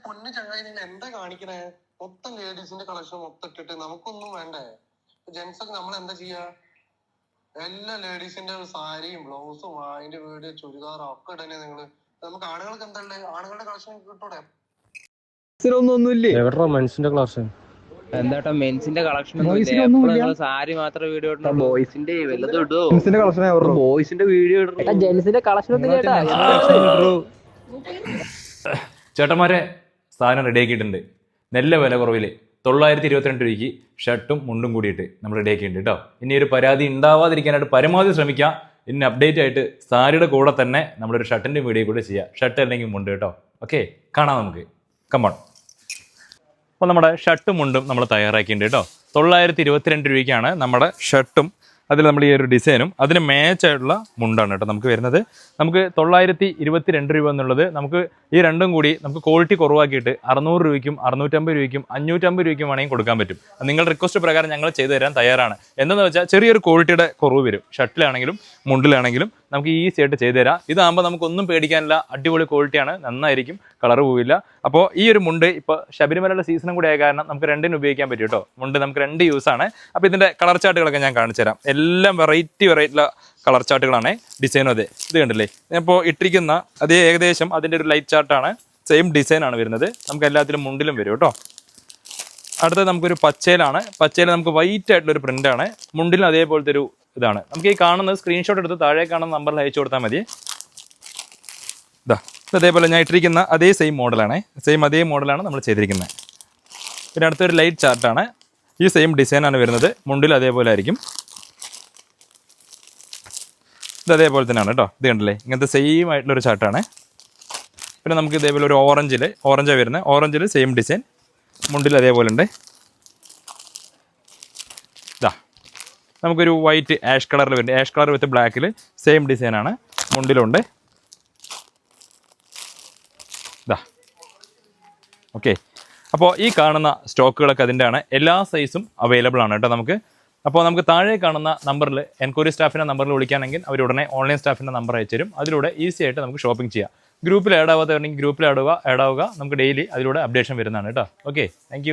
പൊന്നു ചങ്ങായി നിങ്ങൾ എന്താ കാണിക്കണേ? മൊത്തം ലേഡീസിന്റെ കളക്ഷൻ മൊത്തം ഇട്ടിട്ട് നമുക്കൊന്നും വേണ്ടേ? ജെന്റ്സ് ഒക്കെ നമ്മൾ എന്താ ചെയ്യാ? എല്ലാ ലേഡീസിന്റെ സാരിയും ബ്ലൗസും അതിന്റെ വീട് ചുരിദാറും ഒക്കെ ഇടനെ നിങ്ങള്. നമുക്ക് ആണുങ്ങൾക്ക് എന്താ ഉള്ളത്? ആണുങ്ങളുടെ കളക്ഷൻ കിട്ടൂടെ? എവിടെയാ മെൻസിന്റെ കളക്ഷൻ? എന്താ മെൻസിന്റെ കളക്ഷൻ ഒന്നും സാരി മാത്രം വീഡിയോ ഇടുന്നു. ബോയ്സിന്റെ വല്ലതും ഇടുവോ? ബോയ്സിന്റെ വീഡിയോ ഇടുന്നു. ജെൻസിന്റെ കളക്ഷൻ ഒന്നും ചേട്ടന്മാരെ സാധനം റെഡിയാക്കിയിട്ടുണ്ട്. നല്ല വില കുറവിൽ 922 രൂപയ്ക്ക് ഷർട്ടും മുണ്ടും കൂടിയിട്ട് നമ്മൾ റെഡിയാക്കിയിട്ടുണ്ട് കേട്ടോ. ഇനി ഒരു പരാതി ഉണ്ടാവാതിരിക്കാനായിട്ട് പരമാവധി ശ്രമിക്കാം. ഇനി അപ്ഡേറ്റ് ആയിട്ട് സാരിയുടെ കൂടെ തന്നെ നമ്മളൊരു ഷർട്ടിൻ്റെ വീഡിയോ കൂടെ ചെയ്യാം. ഷർട്ട് അല്ലെങ്കിൽ മുണ്ട് കേട്ടോ. ഓക്കെ, കാണാം നമുക്ക്. കമ്പോൺ. അപ്പോൾ നമ്മുടെ ഷർട്ടും മുണ്ടും നമ്മൾ തയ്യാറാക്കിയിട്ടുണ്ട് കേട്ടോ. 922 രൂപയ്ക്കാണ് നമ്മുടെ ഷർട്ടും അതിൽ നമ്മൾ ഈ ഒരു ഡിസൈനും അതിന് മാച്ചായിട്ടുള്ള മുണ്ടാണ് കേട്ടോ നമുക്ക് വരുന്നത്. നമുക്ക് 922 രൂപ എന്നുള്ളത് നമുക്ക് ഈ രണ്ടും കൂടി നമുക്ക് ക്വാളിറ്റി കുറവാക്കിയിട്ട് 600 രൂപയ്ക്കും 650 രൂപയ്ക്കും 550 രൂപയ്ക്കും വേണമെങ്കിൽ കൊടുക്കാൻ പറ്റും. നിങ്ങളുടെ റിക്വസ്റ്റ് പ്രകാരം ഞങ്ങൾ ചെയ്തു തരാൻ തയ്യാറാണ്. എന്താണെന്ന് വെച്ചാൽ ചെറിയൊരു ക്വാളിറ്റിയുടെ കുറവ് വരും. ഷർട്ടിലാണെങ്കിലും മുണ്ടിലാണെങ്കിലും നമുക്ക് ഈസി ആയിട്ട് ചെയ്തു തരാം. ഇതാകുമ്പോൾ നമുക്കൊന്നും പേടിക്കാനില്ല. അടിപൊളി ക്വാളിറ്റിയാണ്, നന്നായിരിക്കും, കളർ പോവില്ല. അപ്പോൾ ഈ ഒരു മുണ്ട് ഇപ്പോൾ ശബരിമലയുടെ സീസണും കൂടി ആയ കാരണം നമുക്ക് രണ്ടിനും ഉപയോഗിക്കാൻ പറ്റും കേട്ടോ. മുണ്ട് നമുക്ക് 2 യൂസാണ്. അപ്പോൾ ഇതിൻ്റെ കളർ ചാർട്ടുകളൊക്കെ ഞാൻ കാണിച്ചു തരാം. എല്ലാം വെറൈറ്റി കളർ ചാർട്ടുകളാണ്. ഡിസൈനും അതെ, ഇത് കണ്ടില്ലേ ഇപ്പോൾ ഇട്ടിരിക്കുന്ന അതേ ഏകദേശം അതിൻ്റെ ഒരു ലൈറ്റ് ചാർട്ടാണ്. സെയിം ഡിസൈനാണ് വരുന്നത്. നമുക്ക് എല്ലാത്തിലും മുണ്ടിലും വരും കേട്ടോ. അടുത്തത് നമുക്കൊരു പച്ചയിലാണ്. പച്ചയിൽ നമുക്ക് വൈറ്റ് ആയിട്ടുള്ളൊരു പ്രിൻ്റാണ്. മുണ്ടിലും അതേപോലത്തെ ഒരു ഇതാണ്. നമുക്ക് ഈ കാണുന്നത് സ്ക്രീൻഷോട്ട് എടുത്ത് താഴെ കാണുന്ന നമ്പറിൽ അയച്ചു കൊടുത്താൽ മതി. ഇതാ അതേപോലെ ഞാൻ ഇട്ടിരിക്കുന്ന അതേ സെയിം മോഡലാണ്. സെയിം അതേ മോഡലാണ് നമ്മൾ ചെയ്തിരിക്കുന്നത്. പിന്നെ അടുത്തൊരു ലൈറ്റ് ചാർട്ടാണ്. ഈ സെയിം ഡിസൈനാണ് വരുന്നത്. മുണ്ടിൽ അതേപോലെ ആയിരിക്കും. ഇത് അതേപോലെ തന്നെയാണ് കേട്ടോ. ഇത് കണ്ടില്ലേ, ഇങ്ങനത്തെ സെയിം ആയിട്ടുള്ളൊരു ചാർട്ടാണ്. പിന്നെ നമുക്ക് ഇതേപോലെ ഒരു ഓറഞ്ചാണ് വരുന്നത്. ഓറഞ്ചിൽ സെയിം ഡിസൈൻ, മുണ്ടിൽ അതേപോലെ ഉണ്ട്. ഇതാ നമുക്കൊരു വൈറ്റ് ആഷ് കളറിൽ വരുന്നത്. ആഷ് കളർ വിത്ത് ബ്ലാക്കിൽ സെയിം ഡിസൈനാണ്, മുണ്ടിലുണ്ട്. ഇതാ ഓക്കെ. അപ്പോൾ ഈ കാണുന്ന സ്റ്റോക്കുകളൊക്കെ അതിൻ്റെ ആണ്. എല്ലാ സൈസും അവൈലബിൾ ആണ് കേട്ടോ നമുക്ക്. അപ്പോൾ നമുക്ക് താഴെ കാണുന്ന നമ്പറിൽ എൻക്വയറി സ്റ്റാഫിൻ്റെ നമ്പറിൽ വിളിക്കുകയാണെങ്കിൽ അവർ ഉടനെ ഓൺലൈൻ സ്റ്റാഫിൻ്റെ നമ്പർ അയച്ചു തരും. അതിലൂടെ ഈസി ആയിട്ട് നമുക്ക് ഷോപ്പിംഗ് ചെയ്യാം. ഗ്രൂപ്പിൽ ആഡ് ആവാത്തവരുണ്ടെങ്കിൽ ഗ്രൂപ്പിൽ ആഡ് ആവുക. നമുക്ക് ഡെയിലി അതിലൂടെ അപ്ഡേഷൻ വരുന്നതാണ് കേട്ടോ. Okay, thank